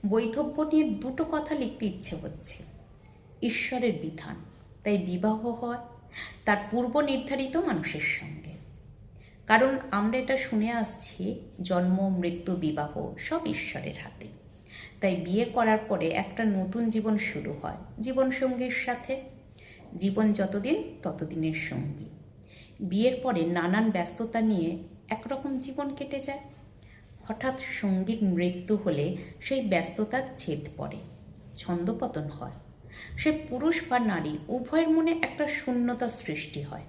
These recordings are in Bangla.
বৈধব্য নিয়ে দুটো কথা লিখতে ইচ্ছে হচ্ছে। ঈশ্বরের বিধান, তাই বিবাহ হয় তার পূর্ব নির্ধারিত মানুষের সঙ্গে। কারণ আমরা এটা শুনে আসছি, জন্ম, মৃত্যু, বিবাহ সব ঈশ্বরের হাতে। তাই বিয়ে করার পরে একটা নতুন জীবন শুরু হয় জীবনসঙ্গীর সাথে। জীবন যতদিন ততদিনের সঙ্গী। বিয়ের পরে নানান ব্যস্ততা নিয়ে একরকম জীবন কেটে যায়। হঠাৎ সঙ্গীর মৃত্যু হলে সেই ব্যস্ততার ছেদ পড়ে, ছন্দপতন হয়। সে পুরুষ বা নারী উভয়ের মনে একটা শূন্যতা সৃষ্টি হয়,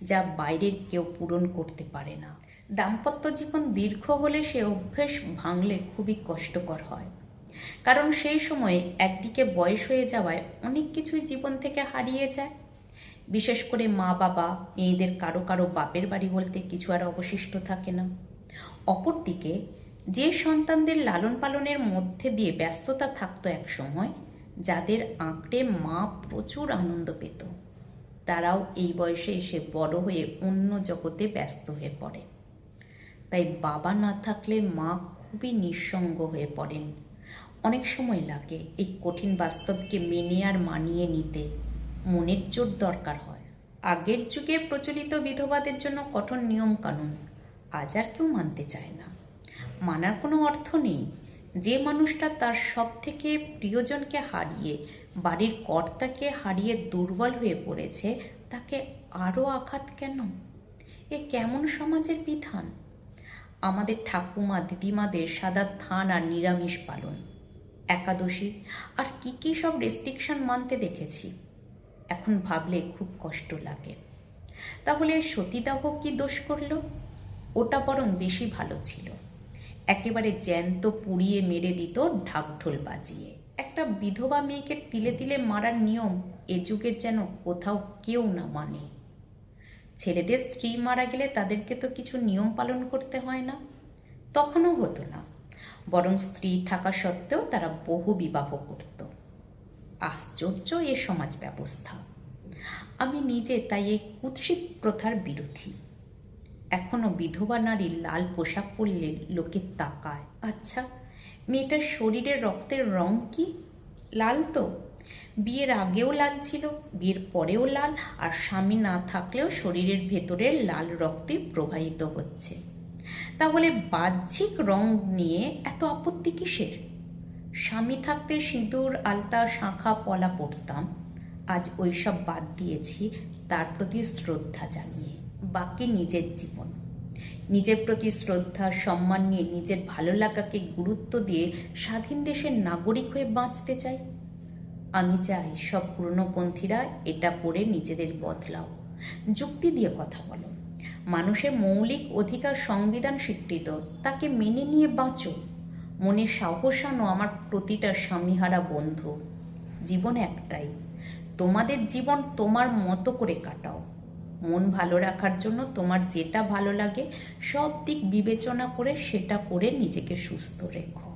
যা বাইরের কেউ পূরণ করতে পারে না। দাম্পত্য জীবন দীর্ঘ হলে সে অভ্যেস ভাঙলে খুবই কষ্টকর হয়। কারণ সেই সময়ে একদিকে বয়স হয়ে যাওয়ায় অনেক কিছুই জীবন থেকে হারিয়ে যায়। বিশেষ করে মা বাবা, মেয়েদের কারো কারো বাপের বাড়ি বলতে কিছু আর অবশিষ্ট থাকে না। অপরদিকে যে সন্তানদের লালন পালনের মধ্যে দিয়ে ব্যস্ততা থাকতো এক সময়, যাদের আঁকড়ে মা প্রচুর আনন্দ পেত, তারাও এই বয়সে এসে বড় হয়ে অন্য জগতে ব্যস্ত হয়ে পড়ে। তাই বাবা না থাকলে মা খুবই নিঃসঙ্গ হয়ে পড়েন। অনেক সময় লাগে এই কঠিন বাস্তবকে মেনে আর মানিয়ে নিতে। মনের জোর দরকার হয়। আগের যুগে প্রচলিত বিধবাদের জন্য কঠোর নিয়ম কানুন আজ আর কেউ মানতে চায় না। মানার কোনো অর্থ নেই। যে মানুষটা তার সব থেকে প্রিয়জনকে হারিয়ে, বাড়ির কর্তাকে হারিয়ে দুর্বল হয়ে পড়েছে, তাকে আরও আঘাত কেন? এ কেমন সমাজের বিধান? আমাদের ঠাকুমা দিদিমাদের সাদা থান আর নিরামিষ পালন, একাদশী আর কি সব রেস্ট্রিকশন মানতে দেখেছি। এখন ভাবলে খুব কষ্ট লাগে। তাহলে সতীদাহ কি দোষ করলো? ওটা বরং বেশি ভালো ছিল। একেবারে জ্যান্ত পুড়িয়ে মেরে দিত ঢাকঢোল বাজিয়ে। একটা বিধবা মেয়েকে তিলে তিলে মারার নিয়ম এ যুগের যেন কোথাও কেউ না মানে। ছেলেদের স্ত্রী মারা গেলে তাদেরকে তো কিছু নিয়ম পালন করতে হয় না, তখনও হতো না। বরং স্ত্রী থাকা সত্ত্বেও তারা বহু বিবাহ করত। আশ্চর্য এ সমাজ ব্যবস্থা। আমি নিজে তাই এই কুৎসিত প্রথার বিরোধী। এখনো বিধবা নারীর লাল পোশাক পরলে লোকে তাকায়। আচ্ছা, মেয়েটার শরীরের রক্তের রং কি? লাল তো। বিয়ের আগেও লাল ছিল, বিয়ের পরেও লাল, আর স্বামী না থাকলেও শরীরের ভেতরের লাল রক্তই প্রবাহিত হচ্ছে। তাহলে বাহ্যিক রং নিয়ে এত আপত্তি কিসের? স্বামী থাকতে সিঁদুর, আলতা, শাঁখা, পলা পরতাম। আজ ওইসব বাদ দিয়েছি তার প্রতি শ্রদ্ধা জানিয়ে। বাকি নিজের জীবন, নিজের প্রতি শ্রদ্ধা, সম্মান নিয়ে নিজের ভালো লাগাকে গুরুত্ব দিয়ে স্বাধীন দেশের নাগরিক হয়ে বাঁচতে চাই। আমি চাই সব পুরনোপন্থীরা এটা পড়ে নিজেদের বদলাও, যুক্তি দিয়ে কথা বলো। মানুষের মৌলিক অধিকার সংবিধান স্বীকৃত, তাকে মেনে নিয়ে বাঁচো। মনে সাহস আনো আমার প্রতিটা স্বামীহারা বন্ধু। জীবন একটাই, তোমাদের জীবন তোমার মতো করে কাটাও। মন ভালো রাখার জন্য তোমার যেটা ভালো লাগে সব দিক বিবেচনা করে সেটা করে নিজেকে সুস্থ রেখো।